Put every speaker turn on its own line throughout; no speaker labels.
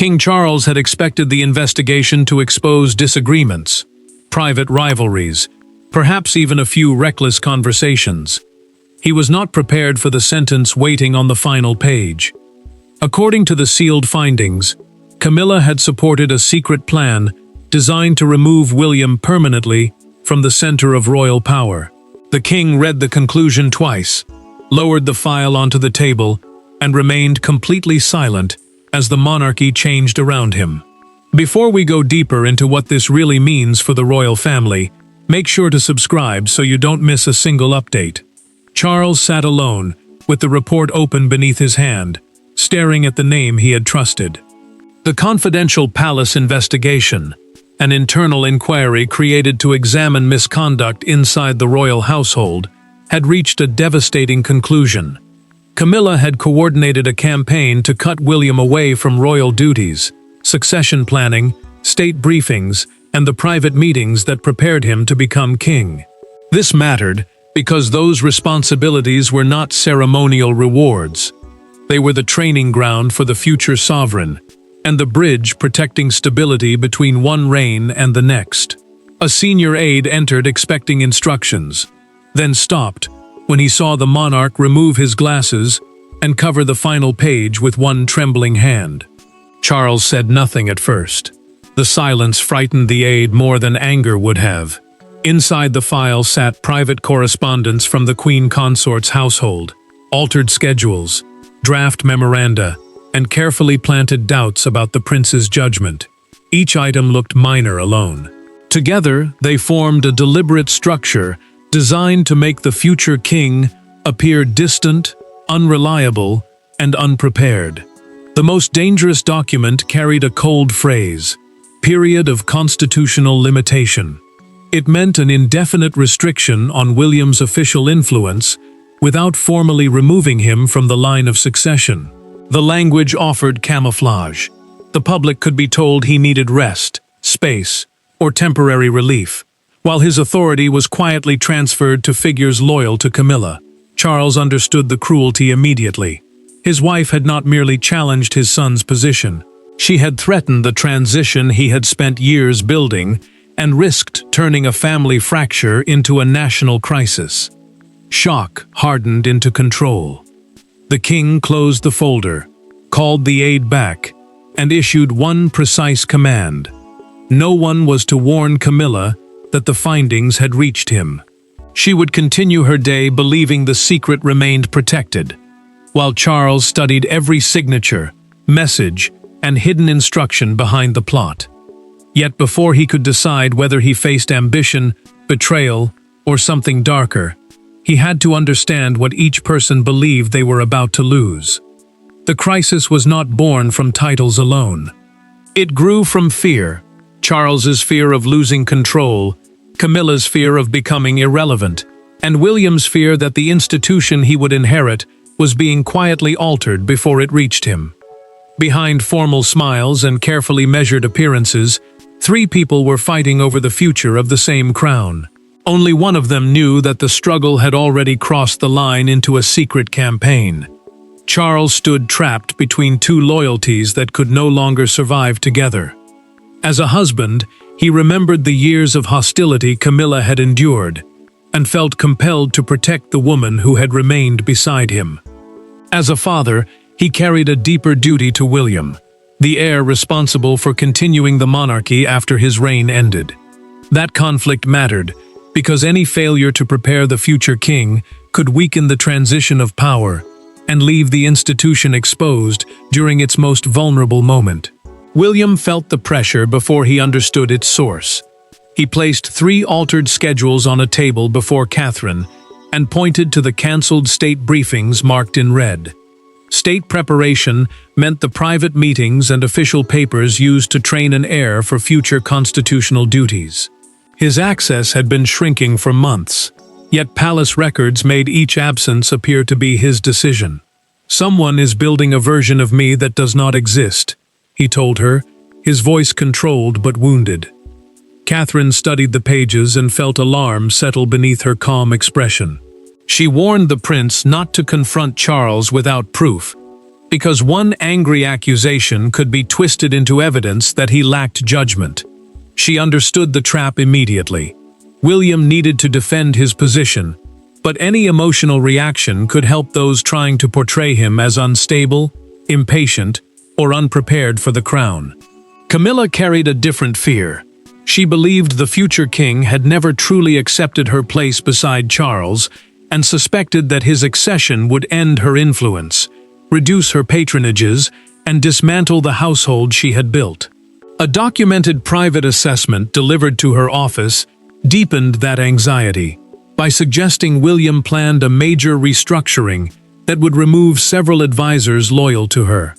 King Charles had expected the investigation to expose disagreements, private rivalries, perhaps even a few reckless conversations. He was not prepared for the sentence waiting on the final page. According to the sealed findings, Camilla had supported a secret plan designed to remove William permanently from the center of royal power. The king read the conclusion twice, lowered the file onto the table, and remained completely silent as the monarchy changed around him. Before we go deeper into what this really means for the royal family, make sure to subscribe so you don't miss a single update. Charles sat alone, with the report open beneath his hand, staring at the name he had trusted. The confidential palace investigation, an internal inquiry created to examine misconduct inside the royal household, had reached a devastating conclusion. Camilla had coordinated a campaign to cut William away from royal duties, succession planning, state briefings, and the private meetings that prepared him to become king. This mattered because those responsibilities were not ceremonial rewards. They were the training ground for the future sovereign, and the bridge protecting stability between one reign and the next. A senior aide entered expecting instructions, then stopped when he saw the monarch remove his glasses and cover the final page with one trembling hand. Charles said nothing at first. The silence frightened the aide more than anger would have. Inside the file sat private correspondence from the Queen Consort's household, altered schedules, draft memoranda, and carefully planted doubts about the prince's judgment. Each item looked minor alone. Together, they formed a deliberate structure designed to make the future king appear distant, unreliable, and unprepared. The most dangerous document carried a cold phrase, "Period of constitutional limitation." It meant an indefinite restriction on William's official influence without formally removing him from the line of succession. The language offered camouflage. The public could be told he needed rest, space, or temporary relief, while his authority was quietly transferred to figures loyal to Camilla. Charles understood the cruelty immediately. His wife had not merely challenged his son's position. She had threatened the transition he had spent years building and risked turning a family fracture into a national crisis. Shock hardened into control. The king closed the folder, called the aide back, and issued one precise command. No one was to warn Camilla that the findings had reached him. She would continue her day believing the secret remained protected, while Charles studied every signature, message, and hidden instruction behind the plot. Yet before he could decide whether he faced ambition, betrayal, or something darker, he had to understand what each person believed they were about to lose. The crisis was not born from titles alone. It grew from fear, Charles's fear of losing control, Camilla's fear of becoming irrelevant, and William's fear that the institution he would inherit was being quietly altered before it reached him. Behind formal smiles and carefully measured appearances, three people were fighting over the future of the same crown. Only one of them knew that the struggle had already crossed the line into a secret campaign. Charles stood trapped between two loyalties that could no longer survive together. As a husband, he remembered the years of hostility Camilla had endured, and felt compelled to protect the woman who had remained beside him. As a father, he carried a deeper duty to William, the heir responsible for continuing the monarchy after his reign ended. That conflict mattered, because any failure to prepare the future king could weaken the transition of power and leave the institution exposed during its most vulnerable moment. William felt the pressure before he understood its source. He placed 3 altered schedules on a table before Catherine and pointed to the cancelled state briefings marked in red. State preparation meant the private meetings and official papers used to train an heir for future constitutional duties. His access had been shrinking for months, yet palace records made each absence appear to be his decision. "Someone is building a version of me that does not exist," he told her, his voice controlled but wounded. Catherine studied the pages and felt alarm settle beneath her calm expression. She warned the prince not to confront Charles without proof, because one angry accusation could be twisted into evidence that he lacked judgment. She understood the trap immediately. William needed to defend his position, but any emotional reaction could help those trying to portray him as unstable, impatient, or unprepared for the crown. Camilla carried a different fear. She believed the future king had never truly accepted her place beside Charles and suspected that his accession would end her influence, reduce her patronages, and dismantle the household she had built. A documented private assessment delivered to her office deepened that anxiety by suggesting William planned a major restructuring that would remove several advisors loyal to her.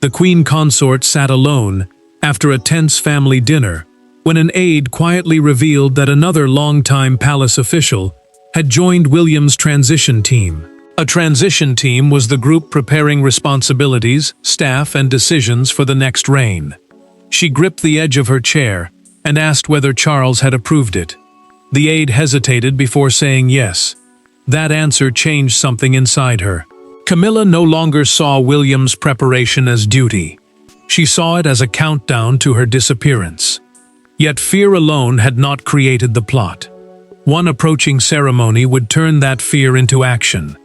The queen consort sat alone after a tense family dinner when an aide quietly revealed that another longtime palace official had joined William's transition team. A transition team was the group preparing responsibilities, staff, and decisions for the next reign. She gripped the edge of her chair and asked whether Charles had approved it. The aide hesitated before saying yes. That answer changed something inside her. Camilla no longer saw William's preparation as duty. She saw it as a countdown to her disappearance. Yet fear alone had not created the plot. One approaching ceremony would turn that fear into action,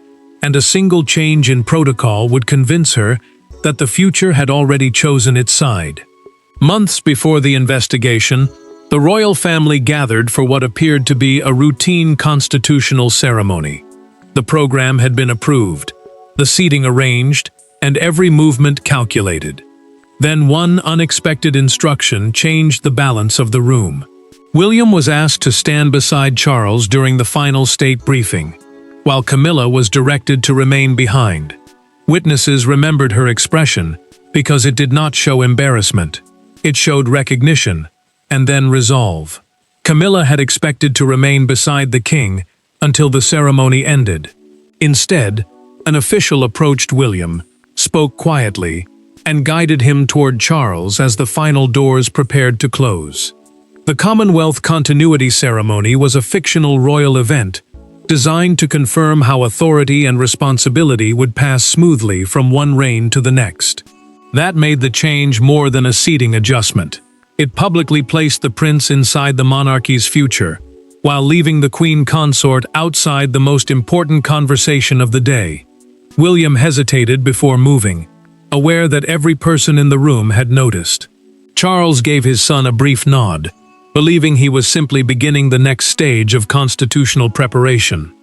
and a single change in protocol would convince her that the future had already chosen its side. Months before the investigation, the royal family gathered for what appeared to be a routine constitutional ceremony. The program had been approved, the seating arranged, and every movement calculated. Then one unexpected instruction changed the balance of the room. William was asked to stand beside Charles during the final state briefing, while Camilla was directed to remain behind. Witnesses remembered her expression because it did not show embarrassment. It showed recognition, and then resolve. Camilla had expected to remain beside the king until the ceremony ended. Instead, an official approached William, spoke quietly, and guided him toward Charles as the final doors prepared to close. The Commonwealth Continuity Ceremony was a fictional royal event designed to confirm how authority and responsibility would pass smoothly from one reign to the next. That made the change more than a seating adjustment. It publicly placed the prince inside the monarchy's future, while leaving the queen consort outside the most important conversation of the day. William hesitated before moving, aware that every person in the room had noticed. Charles gave his son a brief nod, believing he was simply beginning the next stage of constitutional preparation.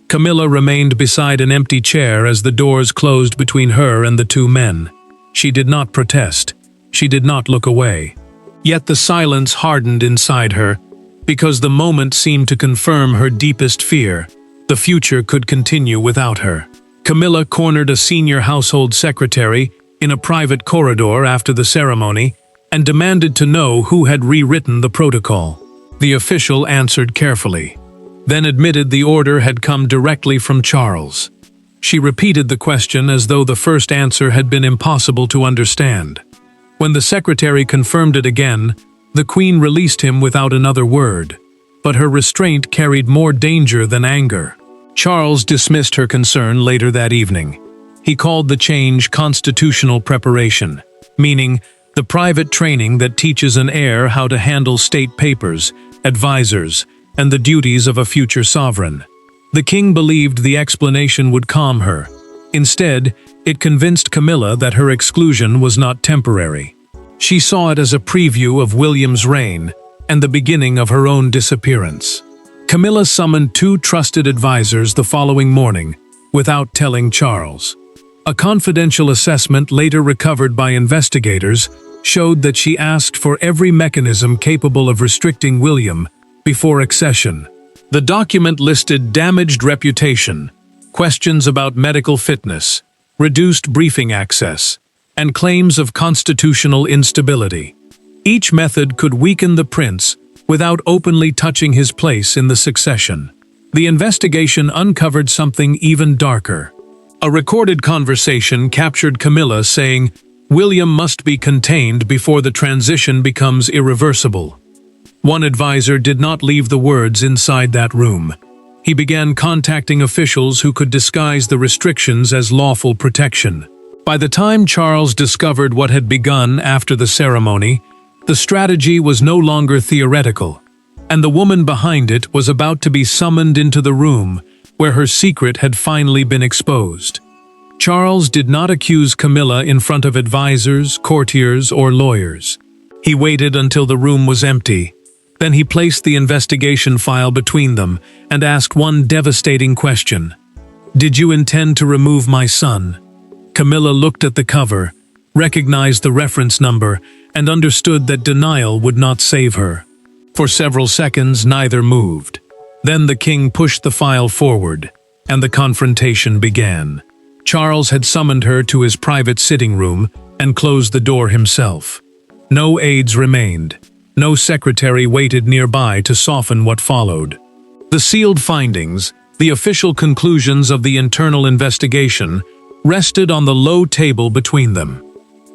Camilla remained beside an empty chair as the doors closed between her and the two men. She did not protest. She did not look away. Yet the silence hardened inside her, because the moment seemed to confirm her deepest fear. The future could continue without her. Camilla cornered a senior household secretary in a private corridor after the ceremony and demanded to know who had rewritten the protocol. The official answered carefully, then admitted the order had come directly from Charles. She repeated the question as though the first answer had been impossible to understand. When the secretary confirmed it again, the queen released him without another word, but her restraint carried more danger than anger. Charles dismissed her concern later that evening. He called the change constitutional preparation, meaning the private training that teaches an heir how to handle state papers, advisors, and the duties of a future sovereign. The king believed the explanation would calm her. Instead, it convinced Camilla that her exclusion was not temporary. She saw it as a preview of William's reign and the beginning of her own disappearance. Camilla summoned two trusted advisors the following morning, without telling Charles. A confidential assessment later recovered by investigators showed that she asked for every mechanism capable of restricting William before accession. The document listed damaged reputation, questions about medical fitness, reduced briefing access, and claims of constitutional instability. Each method could weaken the prince without openly touching his place in the succession. The investigation uncovered something even darker. A recorded conversation captured Camilla saying, "William must be contained before the transition becomes irreversible." One advisor did not leave the words inside that room. He began contacting officials who could disguise the restrictions as lawful protection. By the time Charles discovered what had begun after the ceremony, the strategy was no longer theoretical, and the woman behind it was about to be summoned into the room where her secret had finally been exposed. Charles did not accuse Camilla in front of advisors, courtiers, or lawyers. He waited until the room was empty. Then he placed the investigation file between them and asked one devastating question. "Did you intend to remove my son?" Camilla looked at the cover, recognized the reference number, and understood that denial would not save her. For several seconds, neither moved. Then the king pushed the file forward, and the confrontation began. Charles had summoned her to his private sitting room and closed the door himself. No aides remained. No secretary waited nearby to soften what followed. The sealed findings, the official conclusions of the internal investigation, rested on the low table between them.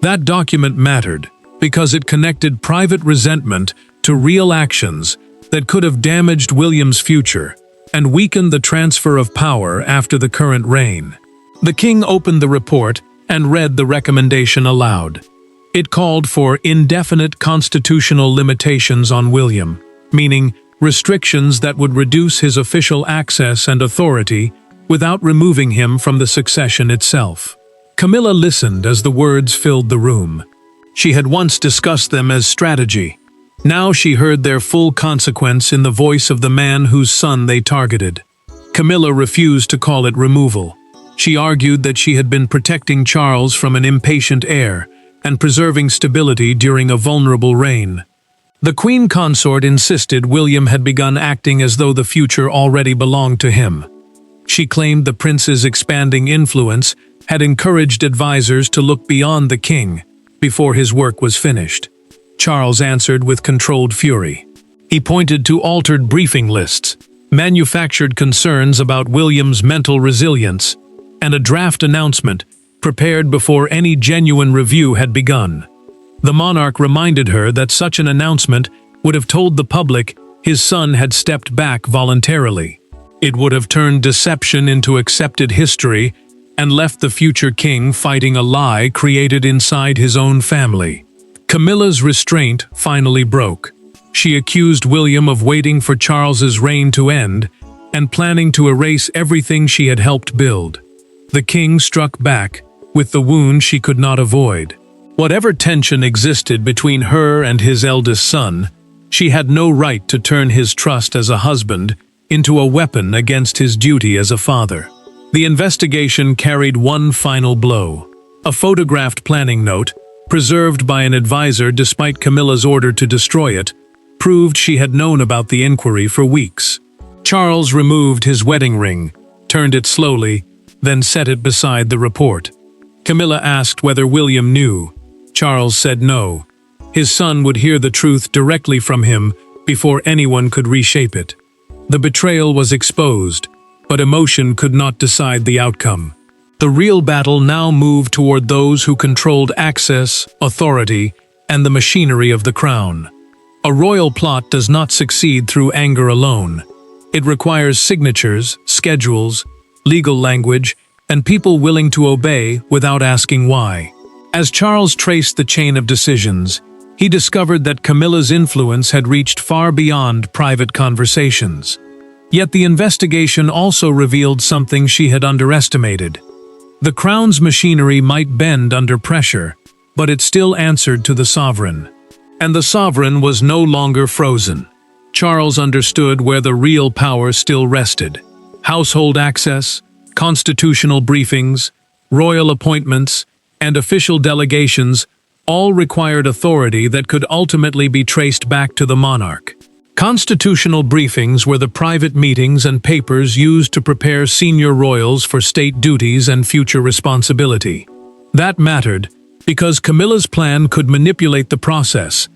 That document mattered because it connected private resentment to real actions that could have damaged William's future and weakened the transfer of power after the current reign. The king opened the report and read the recommendation aloud. It called for indefinite constitutional limitations on William, meaning restrictions that would reduce his official access and authority without removing him from the succession itself. Camilla listened as the words filled the room. She had once discussed them as strategy. Now she heard their full consequence in the voice of the man whose son they targeted. Camilla refused to call it removal. She argued that she had been protecting Charles from an impatient heir and preserving stability during a vulnerable reign. The queen consort insisted William had begun acting as though the future already belonged to him. She claimed the prince's expanding influence had encouraged advisors to look beyond the king before his work was finished. Charles answered with controlled fury. He pointed to altered briefing lists, manufactured concerns about William's mental resilience, and a draft announcement prepared before any genuine review had begun. The monarch reminded her that such an announcement would have told the public his son had stepped back voluntarily. It would have turned deception into accepted history and left the future king fighting a lie created inside his own family. Camilla's restraint finally broke. She accused William of waiting for Charles's reign to end and planning to erase everything she had helped build. The king struck back with the wound she could not avoid. Whatever tension existed between her and his eldest son, she had no right to turn his trust as a husband into a weapon against his duty as a father. The investigation carried one final blow. A photographed planning note, preserved by an advisor despite Camilla's order to destroy it, proved she had known about the inquiry for weeks. Charles removed his wedding ring, turned it slowly, then set it beside the report. Camilla asked whether William knew. Charles said no. His son would hear the truth directly from him before anyone could reshape it. The betrayal was exposed, but emotion could not decide the outcome. The real battle now moved toward those who controlled access, authority, and the machinery of the crown. A royal plot does not succeed through anger alone. It requires signatures, schedules, legal language, and people willing to obey without asking why. As Charles traced the chain of decisions, he discovered that Camilla's influence had reached far beyond private conversations. Yet the investigation also revealed something she had underestimated. The crown's machinery might bend under pressure, but it still answered to the sovereign. And the sovereign was no longer frozen. Charles understood where the real power still rested. Household access, constitutional briefings, royal appointments, and official delegations all required authority that could ultimately be traced back to the monarch. Constitutional briefings were the private meetings and papers used to prepare senior royals for state duties and future responsibility. That mattered because Camilla's plan could manipulate the process,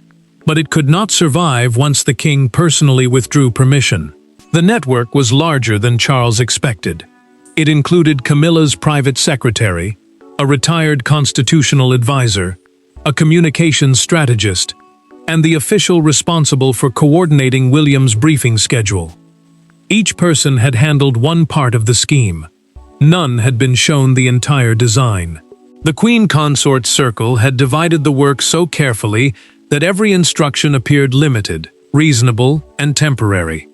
but it could not survive once the king personally withdrew permission. The network was larger than Charles expected. It included Camilla's private secretary, a retired constitutional advisor, a communications strategist, and the official responsible for coordinating William's briefing schedule. Each person had handled one part of the scheme. None had been shown the entire design. The Queen Consort's circle had divided the work so carefully that every instruction appeared limited, reasonable, and temporary.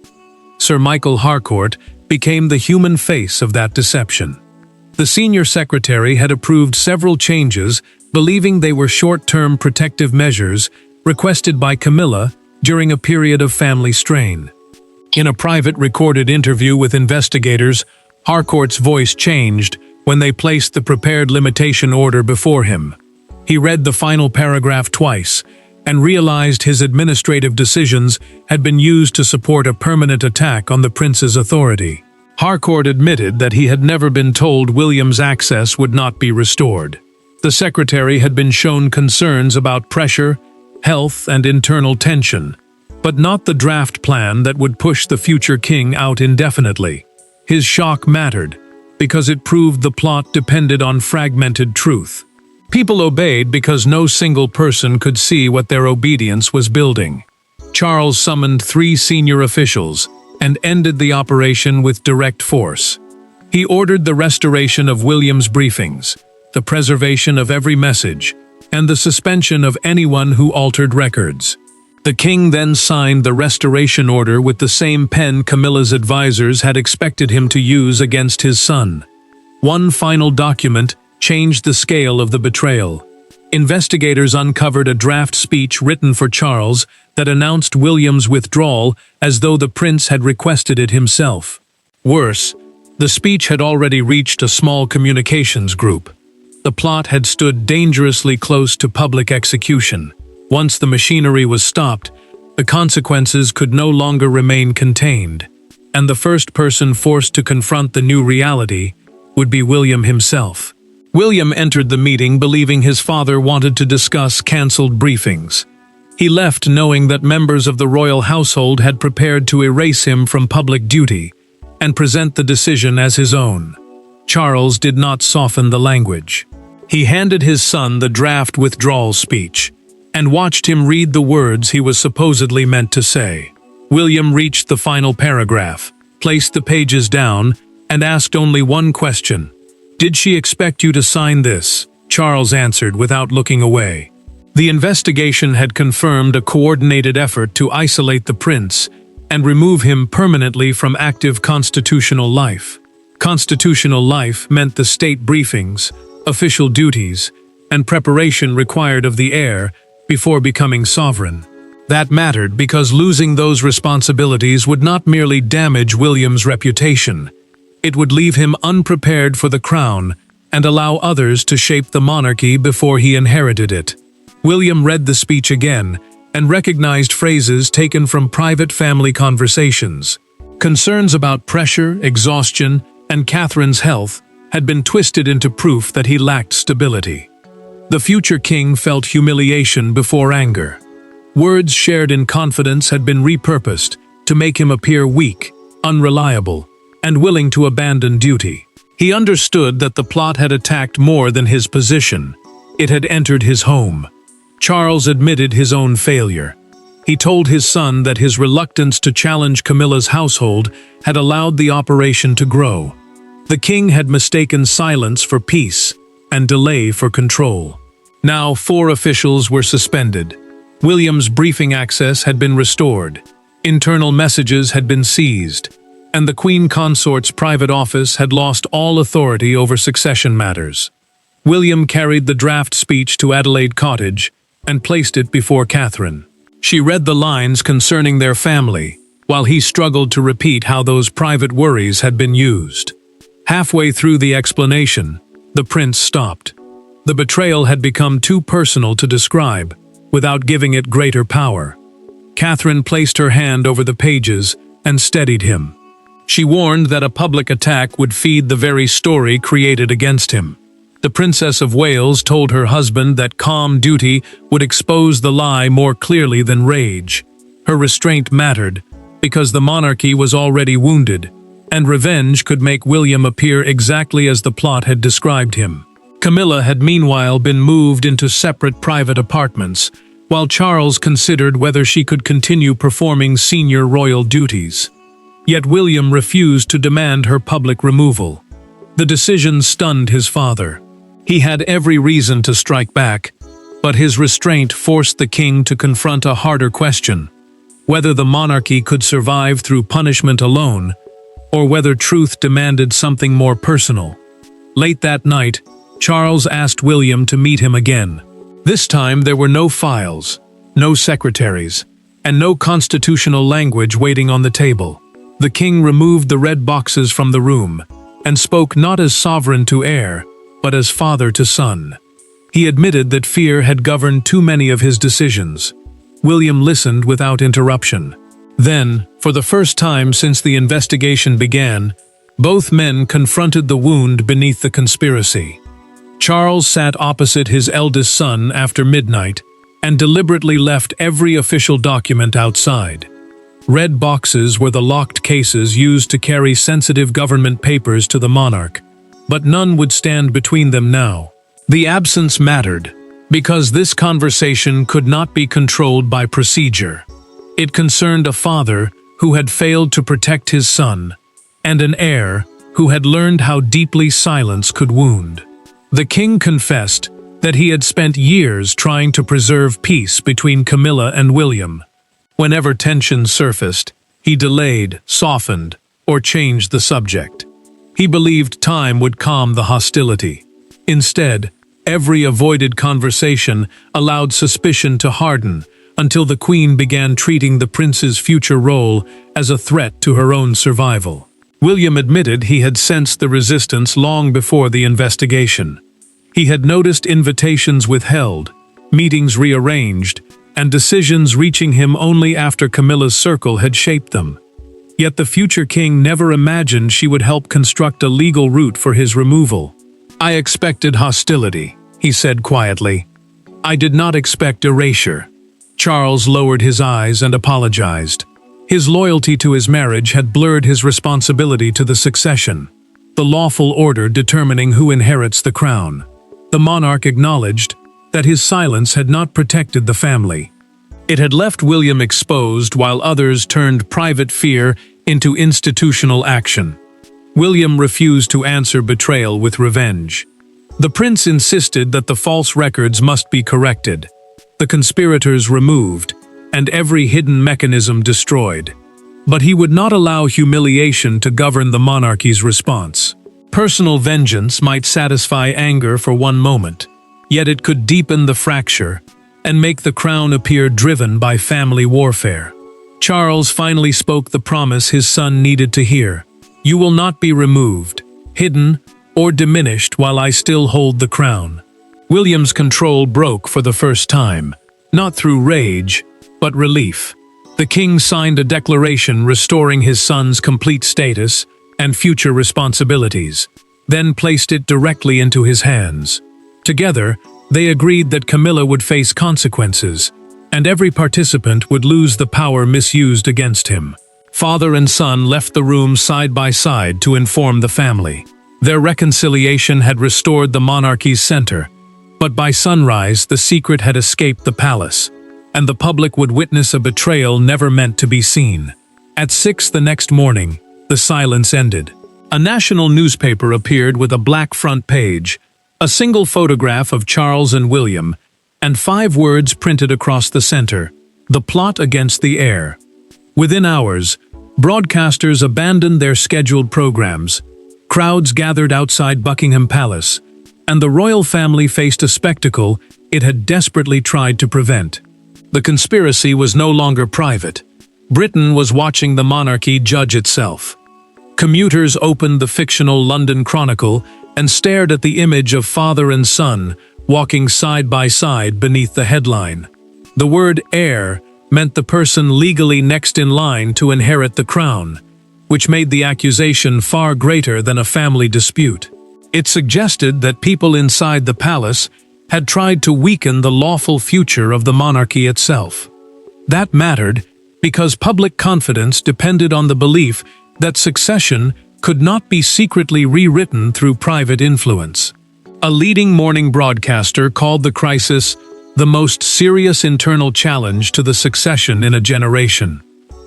Sir Michael Harcourt became the human face of that deception. The senior secretary had approved several changes, believing they were short-term protective measures requested by Camilla during a period of family strain. In a private recorded interview with investigators, Harcourt's voice changed when they placed the prepared limitation order before him. He read the final paragraph twice and realized his administrative decisions had been used to support a permanent attack on the prince's authority. Harcourt admitted that he had never been told William's access would not be restored. The secretary had been shown concerns about pressure, health, and internal tension, but not the draft plan that would push the future king out indefinitely. His shock mattered, because it proved the plot depended on fragmented truth. People obeyed because no single person could see what their obedience was building. Charles summoned 3 senior officials and ended the operation with direct force. He ordered the restoration of William's briefings, the preservation of every message, and the suspension of anyone who altered records. The king then signed the restoration order with the same pen Camilla's advisors had expected him to use against his son. One final document changed the scale of the betrayal. Investigators uncovered a draft speech written for Charles that announced William's withdrawal as though the prince had requested it himself. Worse, the speech had already reached a small communications group. The plot had stood dangerously close to public execution. Once the machinery was stopped, the consequences could no longer remain contained, and the first person forced to confront the new reality would be William himself. William entered the meeting believing his father wanted to discuss cancelled briefings. He left knowing that members of the royal household had prepared to erase him from public duty and present the decision as his own. Charles did not soften the language. He handed his son the draft withdrawal speech and watched him read the words he was supposedly meant to say. William reached the final paragraph, placed the pages down, and asked only one question. "Did she expect you to sign this?" Charles answered without looking away. The investigation had confirmed a coordinated effort to isolate the prince and remove him permanently from active constitutional life. Constitutional life meant the state briefings, official duties, and preparation required of the heir before becoming sovereign. That mattered because losing those responsibilities would not merely damage William's reputation. It would leave him unprepared for the crown and allow others to shape the monarchy before he inherited it. William read the speech again and recognized phrases taken from private family conversations. Concerns about pressure, exhaustion, and Catherine's health had been twisted into proof that he lacked stability. The future king felt humiliation before anger. Words shared in confidence had been repurposed to make him appear weak, unreliable, and willing to abandon duty. He understood that the plot had attacked more than his position. It had entered his home. Charles admitted his own failure. He told his son that his reluctance to challenge Camilla's household had allowed the operation to grow. The king had mistaken silence for peace and delay for control. Now 4 officials were suspended. William's briefing access had been restored. Internal messages had been seized, and the Queen Consort's private office had lost all authority over succession matters. William carried the draft speech to Adelaide Cottage and placed it before Catherine. She read the lines concerning their family, while he struggled to repeat how those private worries had been used. Halfway through the explanation, the prince stopped. The betrayal had become too personal to describe, without giving it greater power. Catherine placed her hand over the pages and steadied him. She warned that a public attack would feed the very story created against him. The Princess of Wales told her husband that calm duty would expose the lie more clearly than rage. Her restraint mattered, because the monarchy was already wounded, and revenge could make William appear exactly as the plot had described him. Camilla had meanwhile been moved into separate private apartments, while Charles considered whether she could continue performing senior royal duties. Yet William refused to demand her public removal. The decision stunned his father. He had every reason to strike back, but his restraint forced the king to confront a harder question: whether the monarchy could survive through punishment alone, or whether truth demanded something more personal. Late that night, Charles asked William to meet him again. This time there were no files, no secretaries, and no constitutional language waiting on the table. The king removed the red boxes from the room, and spoke not as sovereign to heir, but as father to son. He admitted that fear had governed too many of his decisions. William listened without interruption. Then, for the first time since the investigation began, both men confronted the wound beneath the conspiracy. Charles sat opposite his eldest son after midnight and deliberately left every official document outside. Red boxes were the locked cases used to carry sensitive government papers to the monarch, but none would stand between them now. The absence mattered, because this conversation could not be controlled by procedure. It concerned a father who had failed to protect his son, and an heir who had learned how deeply silence could wound. The king confessed that he had spent years trying to preserve peace between Camilla and William. Whenever tension surfaced, he delayed, softened, or changed the subject. He believed time would calm the hostility. Instead, every avoided conversation allowed suspicion to harden until the queen began treating the prince's future role as a threat to her own survival. William admitted he had sensed the resistance long before the investigation. He had noticed invitations withheld, meetings rearranged, and decisions reaching him only after Camilla's circle had shaped them. Yet the future king never imagined she would help construct a legal route for his removal. "I expected hostility," he said quietly. "I did not expect erasure." Charles lowered his eyes and apologized. His loyalty to his marriage had blurred his responsibility to the succession, the lawful order determining who inherits the crown. The monarch acknowledged that his silence had not protected the family. It had left William exposed while others turned private fear into institutional action. William refused to answer betrayal with revenge. The prince insisted that the false records must be corrected, the conspirators removed, and every hidden mechanism destroyed. But he would not allow humiliation to govern the monarchy's response. Personal vengeance might satisfy anger for one moment, yet it could deepen the fracture and make the crown appear driven by family warfare. Charles finally spoke the promise his son needed to hear: "You will not be removed, hidden, or diminished while I still hold the crown." William's control broke for the first time, not through rage, but relief. The king signed a declaration restoring his son's complete status and future responsibilities, then placed it directly into his hands. Together, they agreed that Camilla would face consequences, and every participant would lose the power misused against him. Father and son left the room side by side to inform the family. Their reconciliation had restored the monarchy's center, but by sunrise the secret had escaped the palace, and the public would witness a betrayal never meant to be seen. At 6 the next morning, the silence ended. A national newspaper appeared with a black front page, a single photograph of Charles and William, and 5 words printed across the center: "The plot against the heir." Within hours, broadcasters abandoned their scheduled programs, crowds gathered outside Buckingham Palace, and the royal family faced a spectacle it had desperately tried to prevent. The conspiracy was no longer private. Britain was watching the monarchy judge itself. Commuters opened the fictional London Chronicle and stared at the image of father and son walking side by side beneath the headline. The word heir meant the person legally next in line to inherit the crown, which made the accusation far greater than a family dispute. It suggested that people inside the palace had tried to weaken the lawful future of the monarchy itself. That mattered because public confidence depended on the belief that succession could not be secretly rewritten through private influence. A leading morning broadcaster called the crisis the most serious internal challenge to the succession in a generation.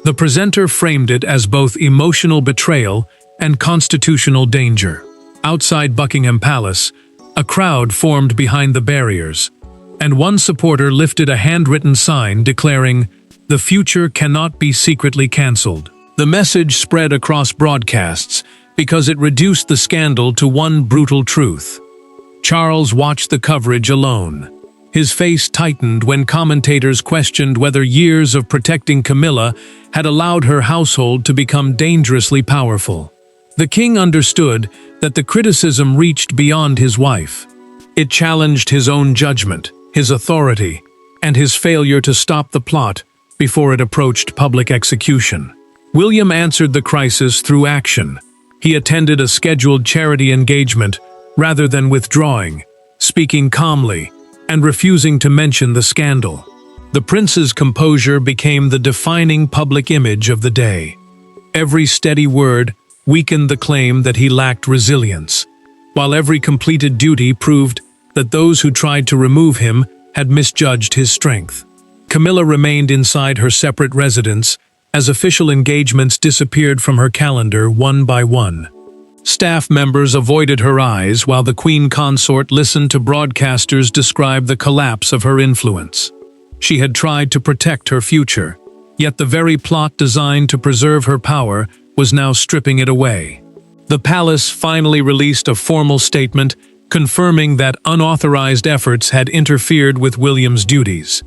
The presenter framed it as both emotional betrayal and constitutional danger. Outside Buckingham Palace, A crowd formed behind the barriers, and one supporter lifted a handwritten sign declaring, "The future cannot be secretly cancelled." The message spread across broadcasts because it reduced the scandal to one brutal truth. Charles watched the coverage alone. His face tightened when commentators questioned whether years of protecting Camilla had allowed her household to become dangerously powerful. The king understood that the criticism reached beyond his wife. It challenged his own judgment, his authority, and his failure to stop the plot before it approached public execution. William answered the crisis through action. He attended a scheduled charity engagement rather than withdrawing, speaking calmly and refusing to mention the scandal. The prince's composure became the defining public image of the day. Every steady word weakened the claim that he lacked resilience, while every completed duty proved that those who tried to remove him had misjudged his strength. Camilla remained inside her separate residence as official engagements disappeared from her calendar one by one. Staff members avoided her eyes while the queen consort listened to broadcasters describe the collapse of her influence. She had tried to protect her future, yet the very plot designed to preserve her power was now stripping it away. The palace finally released a formal statement confirming that unauthorized efforts had interfered with William's duties,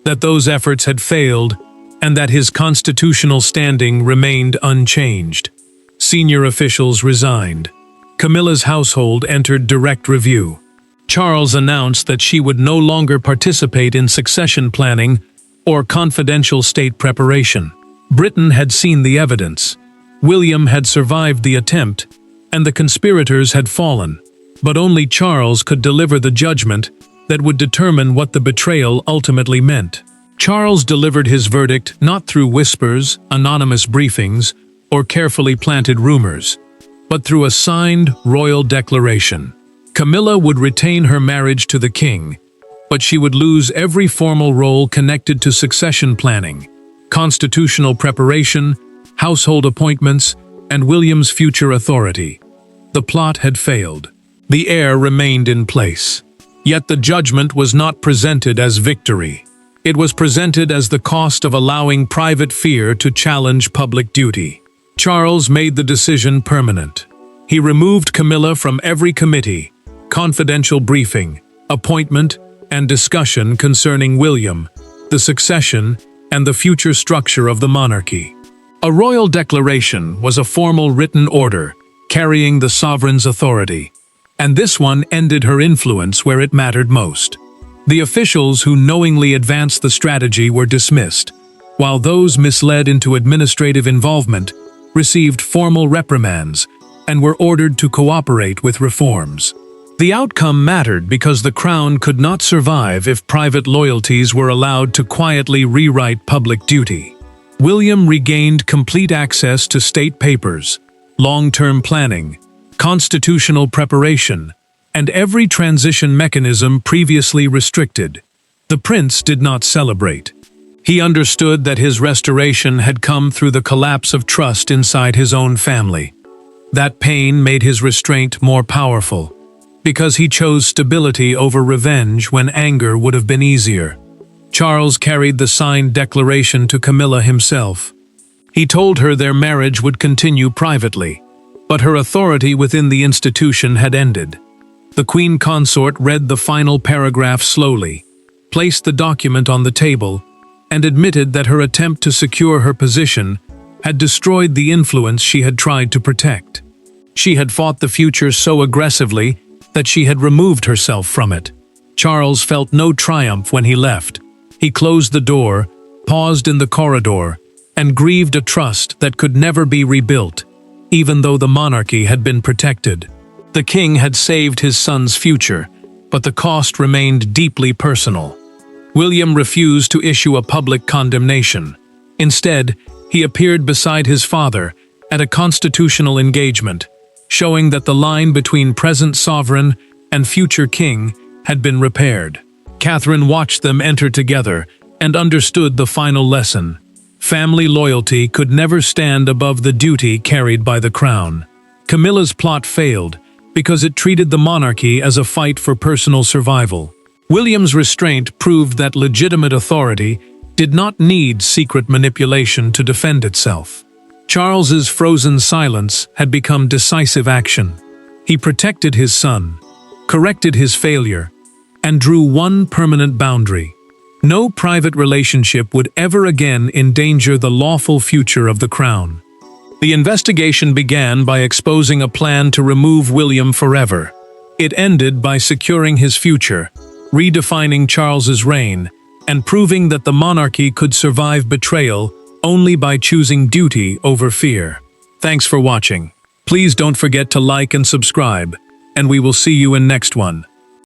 that those efforts had failed, and that his constitutional standing remained unchanged. Senior officials resigned. Camilla's household entered direct review. Charles announced that she would no longer participate in succession planning or confidential state preparation. Britain had seen the evidence. William had survived the attempt, and the conspirators had fallen. But only Charles could deliver the judgment that would determine what the betrayal ultimately meant. Charles delivered his verdict not through whispers, anonymous briefings, or carefully planted rumors, but through a signed royal declaration. Camilla would retain her marriage to the king, but she would lose every formal role connected to succession planning, constitutional preparation, household appointments, and William's future authority. The plot had failed. The heir remained in place. Yet the judgment was not presented as victory. It was presented as the cost of allowing private fear to challenge public duty. Charles made the decision permanent. He removed Camilla from every committee, confidential briefing, appointment, and discussion concerning William, the succession, and the future structure of the monarchy. A royal declaration was a formal written order carrying the sovereign's authority, and this one ended her influence where it mattered most. The officials who knowingly advanced the strategy were dismissed, while those misled into administrative involvement received formal reprimands and were ordered to cooperate with reforms. The outcome mattered because the crown could not survive if private loyalties were allowed to quietly rewrite public duty. William regained complete access to state papers, long-term planning, constitutional preparation, and every transition mechanism previously restricted. The prince did not celebrate. He understood that his restoration had come through the collapse of trust inside his own family. That pain made his restraint more powerful, because he chose stability over revenge when anger would have been easier. Charles carried the signed declaration to Camilla himself. He told her their marriage would continue privately, but her authority within the institution had ended. The queen consort read the final paragraph slowly, placed the document on the table, and admitted that her attempt to secure her position had destroyed the influence she had tried to protect. She had fought the future so aggressively that she had removed herself from it. Charles felt no triumph when he left. He closed the door, paused in the corridor, and grieved a trust that could never be rebuilt, even though the monarchy had been protected. The king had saved his son's future, but the cost remained deeply personal. William refused to issue a public condemnation. Instead, he appeared beside his father at a constitutional engagement, showing that the line between present sovereign and future king had been repaired. Catherine watched them enter together and understood the final lesson. Family loyalty could never stand above the duty carried by the crown. Camilla's plot failed, because it treated the monarchy as a fight for personal survival. William's restraint proved that legitimate authority did not need secret manipulation to defend itself. Charles's frozen silence had become decisive action. He protected his son, corrected his failure, and drew one permanent boundary. No private relationship would ever again endanger the lawful future of the crown. The investigation began by exposing a plan to remove William forever. It ended by securing his future, redefining Charles's reign, and proving that the monarchy could survive betrayal only by choosing duty over fear. Thanks for watching. Please don't forget to like and subscribe, and we will see you in next one.